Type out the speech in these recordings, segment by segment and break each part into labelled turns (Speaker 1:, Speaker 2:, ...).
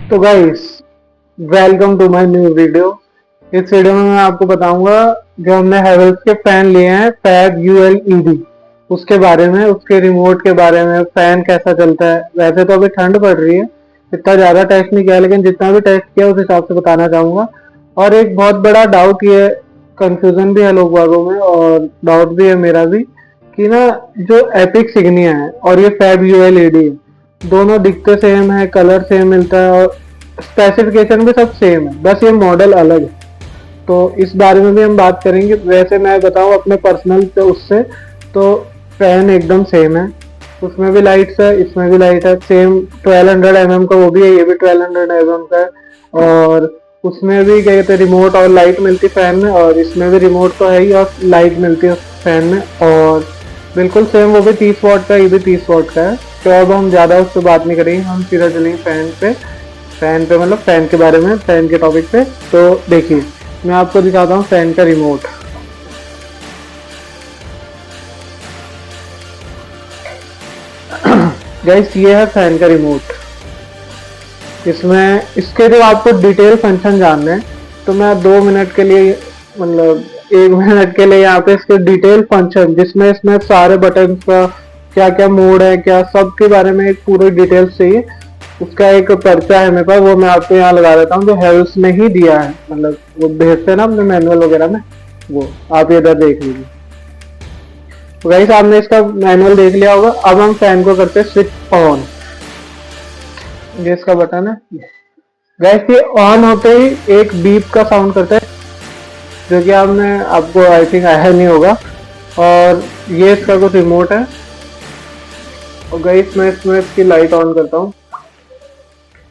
Speaker 1: तो guys, welcome to my new video. इस video में मैं आपको बताऊंगा जो हमने हैवेल्स के फैन लिए हैं फैब UL-ED, उसके बारे में, उसके रिमोट के बारे में, फैन कैसा चलता है। वैसे तो अभी ठंड पड़ रही है, इतना ज्यादा टेस्ट नहीं किया, लेकिन जितना भी टेस्ट किया उस हिसाब से बताना चाहूंगा। और एक बहुत बड़ा डाउट ये, कंफ्यूजन भी है लोग बागों में और डाउट भी है मेरा भी, कि ना जो एपिक सिग्निया है और ये फैब UL-ED है, दोनों दिखते सेम है, कलर सेम मिलता है और स्पेसिफिकेशन भी सब सेम है, बस ये मॉडल अलग है। तो इस बारे में भी हम बात करेंगे। वैसे मैं बताऊं अपने पर्सनल तो उससे, तो फैन एकदम सेम है, उसमें भी लाइट्स है, इसमें भी लाइट है, सेम 1200 mm का वो भी है, ये भी 1200 mm का है। और उसमें भी क्या कहते हैं रिमोट और लाइट मिलती है फैन में, और इसमें भी रिमोट तो है ही और लाइट मिलती है फैन में, और बिल्कुल सेम, वो भी 30 वाट का, ये भी 30 वाट का है। तो अब हम ज़्यादा उस पर बात नहीं करेंगे, हम सीधा चलेंगे फैन पे मतलब फैन के बारे में, फैन के टॉपिक पे। तो देखिए, मैं आपको दिखाता हूँ फैन का रिमोट। गाइस, ये है फैन का रिमोट। इसमें इसके जो आपको डिटेल फंक्शन जानने हैं, तो मैं 2 मिनट के लिए, मतलब 1 मिनट के लिए यहाँ पे इसके डिटेल फंक्शन, जिसमें इसमें सारे बटन का क्या क्या मोड है, क्या सब के बारे में एक पूरी डिटेल्स चाहिए, उसका एक पर्चा है मेरे पास, वो मैं आपको यहाँ लगा देता हूँ, जो हैवेल्स ने ही दिया है, मतलब वो भेजते हैं ना अपने मैनुअल वगैरह में, वो आप इधर देख लीजिए। तो गाइस, आपने इसका मैनुअल देख लिया होगा। अब हम फैन को करते हैं स्विच ऑन। ये इसका बटन है गाइस, ये ऑन होते ही एक बीप का साउंड करता है, जो कि आपको आई थिंक आया नहीं होगा। और ये इसका कुछ रिमोट है। और गाइस, मैं इसमें इसकी लाइट ऑन करता हूँ,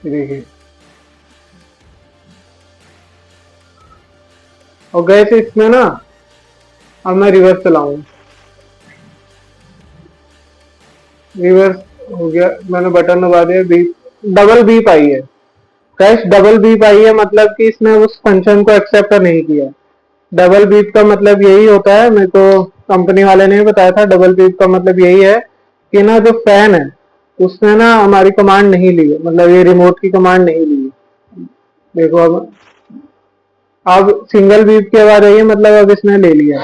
Speaker 1: देखिए। और गाइस, इसमें ना अब मैं रिवर्स चलाऊंगा, रिवर्स हो गया, मैंने बटन दबा दिया, बीप, डबल बीप आई है गाइस, डबल बीप आई है, मतलब कि इसने उस फंक्शन को एक्सेप्ट नहीं किया। डबल बीप का मतलब यही होता है, मेरे को कंपनी वाले ने बताया था, डबल बीप का मतलब यही है कि ना जो फैन है उसने ना हमारी कमांड नहीं ली है, मतलब ये रिमोट की कमांड नहीं ली है। देखो, अब सिंगल बीप की आवाज आई है, मतलब अब इसने ले लिया।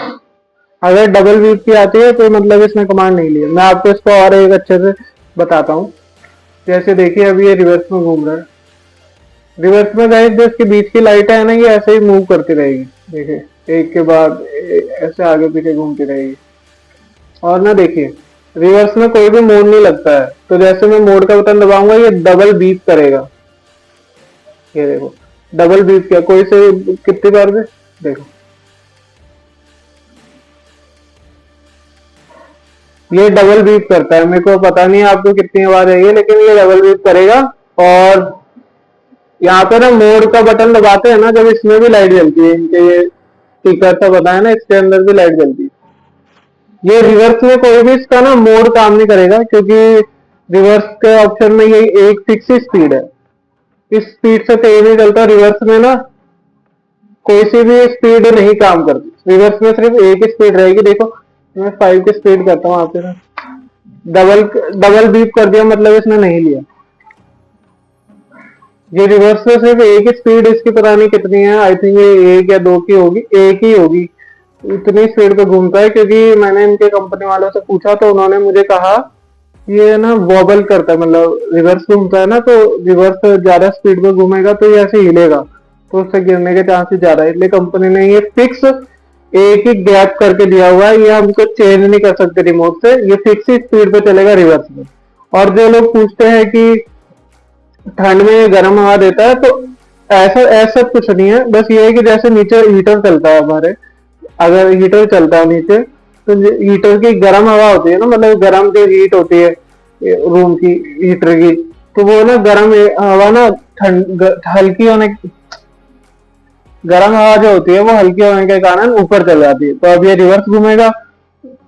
Speaker 1: अगर डबल बीप की आती है तो मतलब इसने कमांड नहीं लिया। मैं आपको इसको और एक अच्छे से बताता हूँ। जैसे देखिए, अभी ये रिवर्स में घूम रहा है, रिवर्स में गाइस जो इसके बीच की लाइट है ना, ये ऐसे ही मूव करती रहेगी, देखिए, एक के बाद ऐसे आगे पीछे घूमती रहेगी। और ना देखिए, रिवर्स में कोई भी मोड नहीं लगता है, तो जैसे मैं मोड का बटन दबाऊंगा ये डबल बीप करेगा। ये देखो, डबल बीप किया, कोई से कितनी बार भी देखो, ये डबल बीप करता है। मेरे को पता नहीं है आपको कितनी आवाज आई है, लेकिन ये डबल बीप करेगा। और यहाँ पे ना मोड का बटन दबाते हैं ना, जब इसमें भी लाइट जलती है, इनके ये स्पीकर सा बताया ना, इसके अंदर भी लाइट जलती है। ये रिवर्स में कोई भी इसका ना मोड काम नहीं करेगा, क्योंकि रिवर्स के ऑप्शन में ये एक फिक्स स्पीड है, इस स्पीड से तेज नहीं चलता। रिवर्स में ना कोई सी भी स्पीड नहीं काम करती, रिवर्स में सिर्फ एक ही स्पीड रहेगी। देखो, मैं 5 की स्पीड करता हूँ, आप डबल डबल बीप कर दिया, मतलब इसने नहीं लिया। ये रिवर्स में सिर्फ एक ही स्पीड, इसकी पता नहीं कितनी है, आई थिंक ये 1 या 2 की होगी, एक ही होगी, इतनी स्पीड पे घूमता है। क्योंकि मैंने इनके कंपनी वालों से पूछा तो उन्होंने मुझे कहा ये ना वॉबल करता है, मतलब रिवर्स घूमता है ना, तो रिवर्स ज्यादा स्पीड पे घूमेगा तो ये ऐसे हिलेगा, तो उससे गिरने के चांसेस ज्यादा है। इसलिए कंपनी ने ये फिक्स एक ही गैप करके दिया हुआ है, ये हम कुछ चेंज नहीं कर सकते रिमोट से, ये फिक्स ही स्पीड पे चलेगा रिवर्स में। और जो लोग पूछते हैं कि ठंड में ये गर्म हवा देता है, तो ऐसा ऐसा कुछ नहीं है, बस ये है कि जैसे नीचे हीटर चलता है हमारे, अगर हीटर चलता है नीचे, तो हीटर की गर्म हवा होती है ना, मतलब गर्म जो हीट होती है रूम की, हीटर की, तो वो ना गर्म हवा ना ठंड हल्की होने, गर्म हवा जो होती है वो हल्की होने के कारण ऊपर चल जाती है। तो अब ये रिवर्स घूमेगा,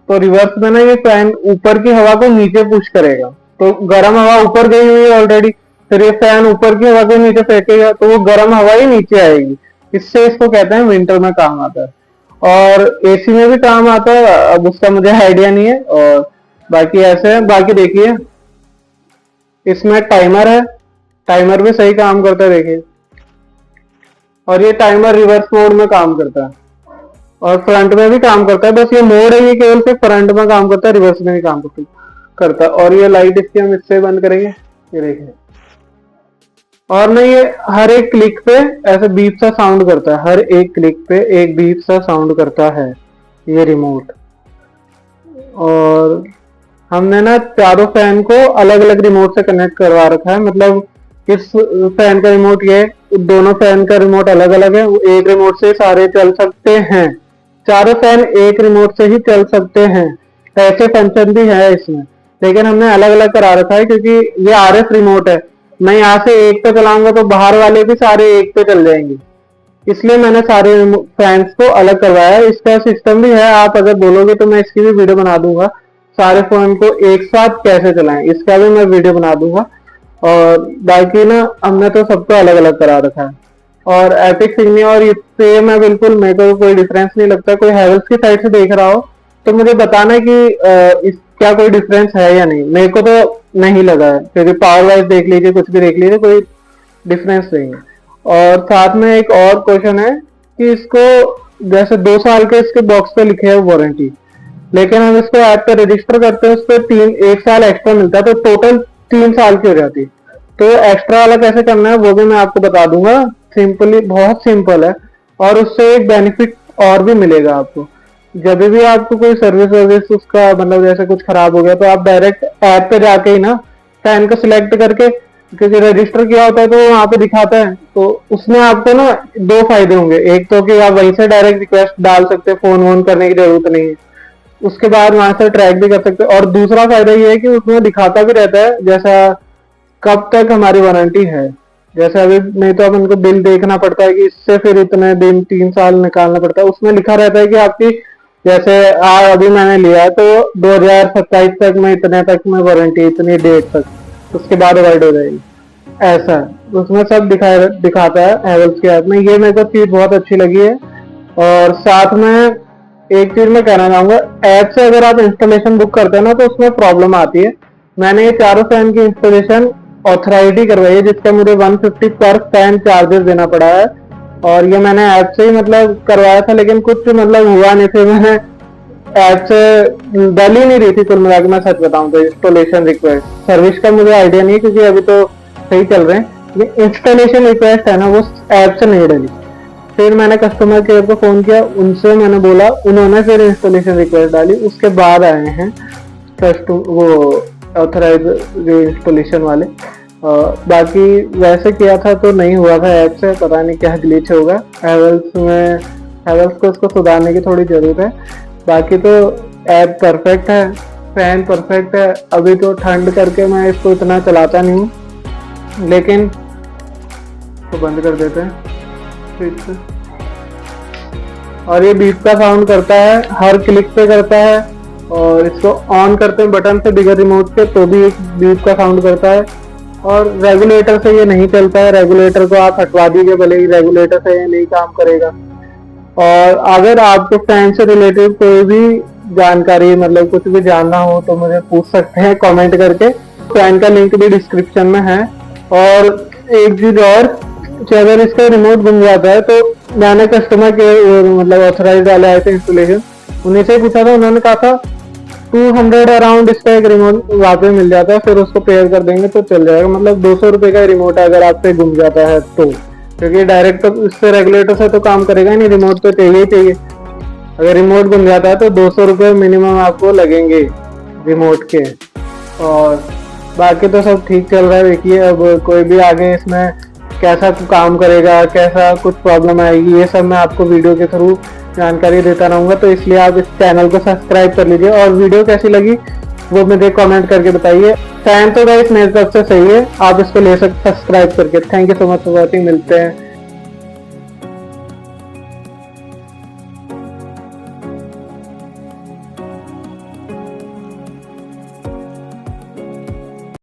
Speaker 1: तो रिवर्स में ना ये फैन ऊपर की हवा को नीचे पुश करेगा, तो गर्म हवा ऊपर गई हुई है ऑलरेडी, फिर ये फैन ऊपर की हवा को नीचे फेंकेगा, तो वो गर्म हवा ही नीचे आएगी। इससे इसको कहते हैं विंटर में काम आता है। और एसी में भी काम आता है, अब उसका मुझे आइडिया नहीं है। और बाकी ऐसे है, बाकी देखिए, इसमें टाइमर है, टाइमर भी सही काम करता है देखिए। और ये टाइमर रिवर्स मोड में काम करता है और फ्रंट में भी काम करता है। बस ये मोड है, ये केवल सिर्फ फ्रंट में काम करता है, रिवर्स में भी काम करता है। और ये लाइट इसकी हम इससे बंद करेंगे, ये देखिए। और ना ये हर एक क्लिक पे ऐसे बीप सा साउंड करता है, हर एक क्लिक पे एक बीप सा साउंड करता है ये रिमोट। और हमने ना चारों फैन को अलग अलग रिमोट से कनेक्ट करवा रखा है। मतलब इस फैन का रिमोट ये, दोनों फैन का रिमोट अलग अलग है, एक रिमोट से सारे चल सकते हैं। चारों फैन एक रिमोट से ही चल सकते हैं, ऐसे फंक्शन भी है इसमें। लेकिन हमने अलग अलग करा रखा है क्योंकि ये आरएफ रिमोट है। मैं यहाँ से एक पे चलाऊंगा तो बाहर वाले भी सारे एक पे चल जाएंगे, इसलिए मैंने सारे फैंस को अलग करवाया है। इसका सिस्टम भी है, आप अगर बोलोगे तो मैं इसकी भी वीडियो बना दूंगा, सारे फोन को एक साथ कैसे चलाएं इसका भी मैं वीडियो बना दूंगा। और बाकी ना हमने तो सबको अलग अलग करा रखा है। और एपिक सिग्नी और इससे मैं बिल्कुल, मेरे को कोई डिफरेंस नहीं लगता। कोई हैवेल्स की साइड से देख रहा हो तो मुझे बताना कि क्या कोई डिफरेंस है या नहीं। मेरे को तो नहीं लगा है, क्योंकि पावर वाइज देख लीजिए, कुछ भी देख लीजिए, कोई डिफरेंस नहीं है। और साथ में एक और क्वेश्चन है कि इसको जैसे 2 साल के इसके बॉक्स पे लिखे है वारंटी, लेकिन हम इसको ऐप पे रजिस्टर करते हैं, उस पर 1 साल एक्स्ट्रा मिलता है, तो टोटल 3 साल की हो जाती है। तो एक्स्ट्रा वाला कैसे करना है वो भी मैं आपको बता दूंगा, सिंपली, बहुत सिंपल है। और उससे एक बेनिफिट और भी मिलेगा आपको। जब भी आपको कोई सर्विस उसका मतलब जैसे कुछ खराब हो गया तो आप डायरेक्ट ऐप पे जाके ही ना फैन को सिलेक्ट करके, क्योंकि रजिस्टर किया होता है तो वहां पे दिखाता है, तो उसमें आपको ना 2 फायदे होंगे। एक तो कि आप वहीं से डायरेक्ट रिक्वेस्ट डाल सकते हैं, फोन वोन करने की जरूरत नहीं है, उसके बाद वहां से ट्रैक भी कर सकते हैं। और दूसरा फायदा ये है कि उसमें दिखाता भी रहता है जैसा कब तक हमारी वारंटी है। जैसे अभी नहीं तो अब उनको बिल देखना पड़ता है कि इससे फिर इतने दिन 3 साल निकालना पड़ता है, उसमें लिखा रहता है कि आपकी जैसे अभी मैंने लिया है तो 2027 तक में, इतने तक में वारंटी, इतनी डेट तक, उसके बाद अवॉइड हो जाएगी, ऐसा है उसमें सब दिखाता है हैवेल्स के ऐप में। ये मेरे को चीज बहुत अच्छी लगी है। और साथ में एक चीज मैं कहना चाहूंगा, ऐप से अगर आप इंस्टॉलेशन बुक करते हैं ना तो उसमें प्रॉब्लम आती है। मैंने ये चारों फैन की इंस्टॉलेशन ऑथराइटी करवाई है, जिसका मुझे 150 पर फैन चार्जेस देना पड़ा है। और ये मैंने ऐप से ही मतलब करवाया था, लेकिन कुछ मतलब हुआ नहीं, फिर मैंने ऐप से डल ही नहीं रही थी कुल मिला के, मैं सच बताऊं तो। इंस्टॉलेशन रिक्वेस्ट सर्विस का मुझे आइडिया नहीं, क्योंकि अभी तो सही चल रहे हैं। ये इंस्टॉलेशन रिक्वेस्ट है ना, वो ऐप से नहीं डली। फिर मैंने कस्टमर केयर को फोन किया, उनसे मैंने बोला, उन्होंने फिर इंस्टॉलेशन रिक्वेस्ट डाली, उसके बाद आए हैं वो ऑथराइज इंस्टॉलेशन वाले। बाकी वैसे किया था तो नहीं हुआ था ऐप से, पता नहीं क्या ग्लिच होगा। हैवेल्स को उसको सुधारने की थोड़ी जरूरत है। बाकी तो ऐप परफेक्ट है, फैन परफेक्ट है। अभी तो ठंड करके मैं इसको इतना चलाता नहीं हूँ, लेकिन तो बंद कर देते हैं स्विच से। और ये बीप का साउंड करता है, हर क्लिक पे करता है। और इसको ऑन करते हैं बटन से बिगर रिमोट के तो भी एक बीप का साउंड करता है। और रेगुलेटर से ये नहीं चलता है, रेगुलेटर को आप हटवा दीजिए भले ही, रेगुलेटर से ये नहीं काम करेगा। और अगर आपको फैन से रिलेटेड कोई भी जानकारी, मतलब कुछ भी जानना हो तो मुझे पूछ सकते हैं कमेंट करके। फैन का लिंक भी डिस्क्रिप्शन में है। और एक चीज और कि अगर इसका रिमोट बन जाता है तो मैंने कस्टमर के मतलब ऑथराइज वाले आए थे इंस्टॉलेशन, उन्हीं से पूछा था, उन्होंने कहा था 200 अराउंड इसका एक रिमोट वहाँ पे मिल जाता है, फिर उसको पेयर कर देंगे तो चल जाएगा। मतलब 200 रुपए का रिमोट है अगर आपसे गुम जाता है तो, क्योंकि डायरेक्ट तो इससे रेगुलेटर से तो काम करेगा ही नहीं, रिमोट तो चाहिए ही चाहिए। अगर रिमोट गुम जाता है तो 200 रुपये मिनिमम आपको लगेंगे रिमोट के। और बाकी तो सब ठीक चल रहा है। देखिए अब कोई भी आगे इसमें कैसा काम करेगा, कैसा कुछ प्रॉब्लम आएगी, ये सब मैं आपको वीडियो के थ्रू जानकारी देता रहूंगा। तो इसलिए आप इस चैनल को सब्सक्राइब कर लीजिए। और वीडियो कैसी लगी वो मुझे कमेंट करके बताइए। फैन तो गाइस मेरी तरफ से सही है, आप इसको ले सकते सब्सक्राइब करके। Thank you so much for watching, मिलते हैं